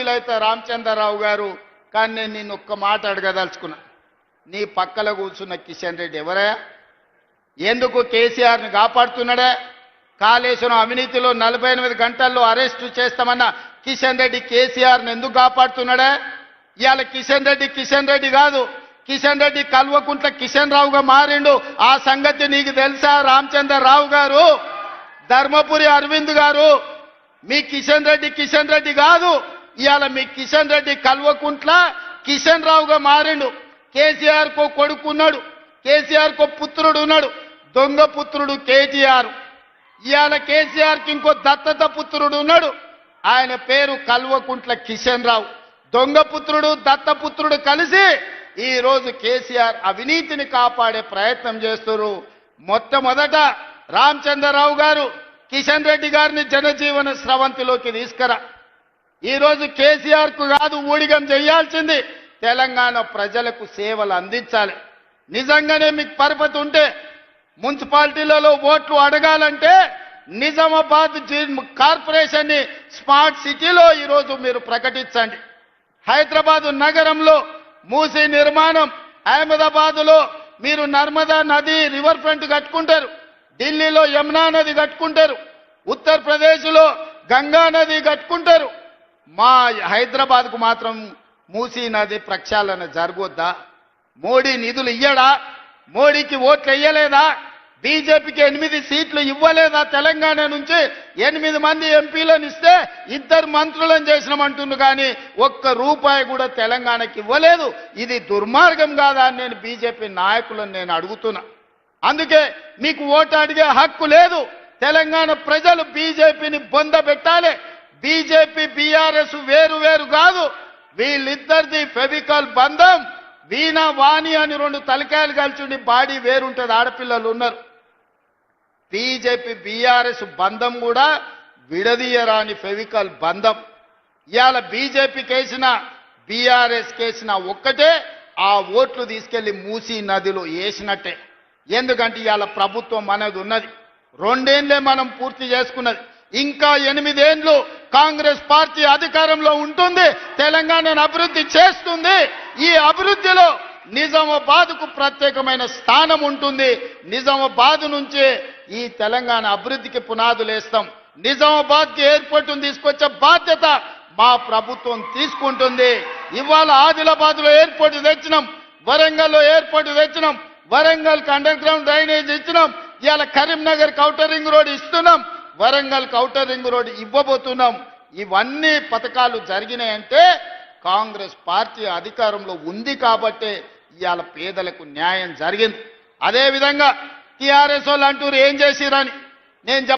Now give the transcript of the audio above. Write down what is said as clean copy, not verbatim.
వీలైతే రామచంద్రరావు గారు, కానీ నేను నిన్ను ఒక్క మాట అడగదలుచుకున్నా. నీ పక్కల కూర్చున్న కిషన్ రెడ్డి ఎవరా? ఎందుకు కేసీఆర్ని కాపాడుతున్నాడా? కాళేశ్వరం అవినీతిలో 48 గంటల్లో అరెస్టు చేస్తామన్న కిషన్ రెడ్డి కేసీఆర్ని ఎందుకు కాపాడుతున్నాడా? ఇవాళ కిషన్ రెడ్డి కాదు, కిషన్ రెడ్డి కల్వకుంట్ల కిషన్ రావుగా మారిండు. ఆ సంగతి నీకు తెలుసా రామచంద్రరావు గారు? ధర్మపురి అరవింద్ గారు, మీ కిషన్ రెడ్డి కాదు, ఇవాళ మీ కిషన్ రెడ్డి కల్వకుంట్ల కిషన్ రావుగా మారిండు. కేసీఆర్ కో కొడుకున్నాడు, కేసీఆర్ కో పుత్రుడు ఉన్నాడు, దొంగ పుత్రుడు కేటీఆర్. ఇవాళ కేసీఆర్కి ఇంకో దత్తత పుత్రుడు ఉన్నాడు, ఆయన పేరు కల్వకుంట్ల కిషన్ రావు. దొంగ పుత్రుడు దత్తపుత్రుడు కలిసి ఈ రోజు కేసీఆర్ అవినీతిని కాపాడే ప్రయత్నం చేస్తున్నారు. మొట్టమొదట రామచంద్రరావు గారు కిషన్ రెడ్డి గారిని జనజీవన స్రవంతిలోకి తీసుకురా. ఈరోజు కేసీఆర్ కు కాదు ఊడిగం చేయాల్సింది, తెలంగాణ ప్రజలకు సేవలు అందించాలి. నిజంగానే మీకు పరపతి ఉంటే మున్సిపాలిటీలలో ఓట్లు అడగాలంటే నిజామాబాద్ కార్పొరేషన్ ని స్మార్ట్ సిటీలో ఈరోజు మీరు ప్రకటించండి. హైదరాబాద్ నగరంలో మూసీ నిర్మాణం, అహ్మదాబాద్లో మీరు నర్మదా నది రివర్ ఫ్రంట్ కట్టుకుంటారు, ఢిల్లీలో యమునా నది కట్టుకుంటారు, ఉత్తరప్రదేశ్లో గంగా నది కట్టుకుంటారు. మా హైదరాబాద్కు మాత్రం మూసీ నది ప్రక్షాళన జరగొద్దా? మోడీ నిధులు ఇయ్యడా? మోడీకి ఓట్లు ఇయ్యలేదా? బీజేపీకి 8 సీట్లు ఇవ్వలేదా? తెలంగాణ నుంచి 8 మంది ఎంపీలను ఇస్తే 2 మంత్రులను చేసినామంటున్నారు, కానీ ఒక్క రూపాయి కూడా తెలంగాణకి ఇవ్వలేదు. ఇది దుర్మార్గం కాదా అని నేను బీజేపీ నాయకులను నేను అడుగుతున్నా. అందుకే మీకు ఓటు అడిగే హక్కు లేదు. తెలంగాణ ప్రజలు బీజేపీని బొందబెట్టాలి. బీజేపీ బీఆర్ఎస్ వేరు వేరు కాదు, వీళ్ళిద్దరిది ఫెవికల్ బంధం. వీణ వాణి అని 2 తలకాయలు కలిసి బాడీ వేరుంటుంది, ఆడపిల్లలు ఉన్నారు. బీజేపీ బీఆర్ఎస్ బంధం కూడా విడదీయరాని ఫెవికల్ బంధం. ఇవాళ బీజేపీ కేసిన బీఆర్ఎస్ కేసిన ఒక్కటే, ఆ ఓట్లు తీసుకెళ్లి మూసీ నదిలో వేసినట్టే. ఎందుకంటే ఇవాళ ప్రభుత్వం అనేది ఉన్నది, 2 ఏళ్లే మనం పూర్తి చేసుకున్నది. ఇంకా 8 ఏళ్లు కాంగ్రెస్ పార్టీ అధికారంలో ఉంటుంది, తెలంగాణను అభివృద్ధి చేస్తుంది. ఈ అభివృద్ధిలో నిజామాబాద్కు ప్రత్యేకమైన స్థానం ఉంటుంది. నిజామాబాద్ నుంచే ఈ తెలంగాణ అభివృద్ధికి పునాదులు వేస్తాం. నిజామాబాద్కి ఎయిర్పోర్టును తీసుకొచ్చే బాధ్యత మా ప్రభుత్వం తీసుకుంటుంది. ఇవాళ ఆదిలాబాద్లో ఎయిర్పోర్టు తెచ్చినాం, వరంగల్లో ఎయిర్పోర్టు తెచ్చినాం, వరంగల్కి అండర్ గ్రౌండ్ డ్రైనేజ్ ఇచ్చినాం. ఇవాళ కరీంనగర్ ఔటర్ రింగ్ రోడ్ ఇస్తున్నాం, వరంగల్ ఔటర్ రింగ్ రోడ్ ఇవ్వబోతున్నాం. ఇవన్నీ పథకాలు జరిగినాయంటే కాంగ్రెస్ పార్టీ అధికారంలో ఉంది కాబట్టే ఇవాళ పేదలకు న్యాయం జరిగింది. అదేవిధంగా టీఆర్ఎస్ వాళ్ళు అంటూరు ఏం చేసిరని నేను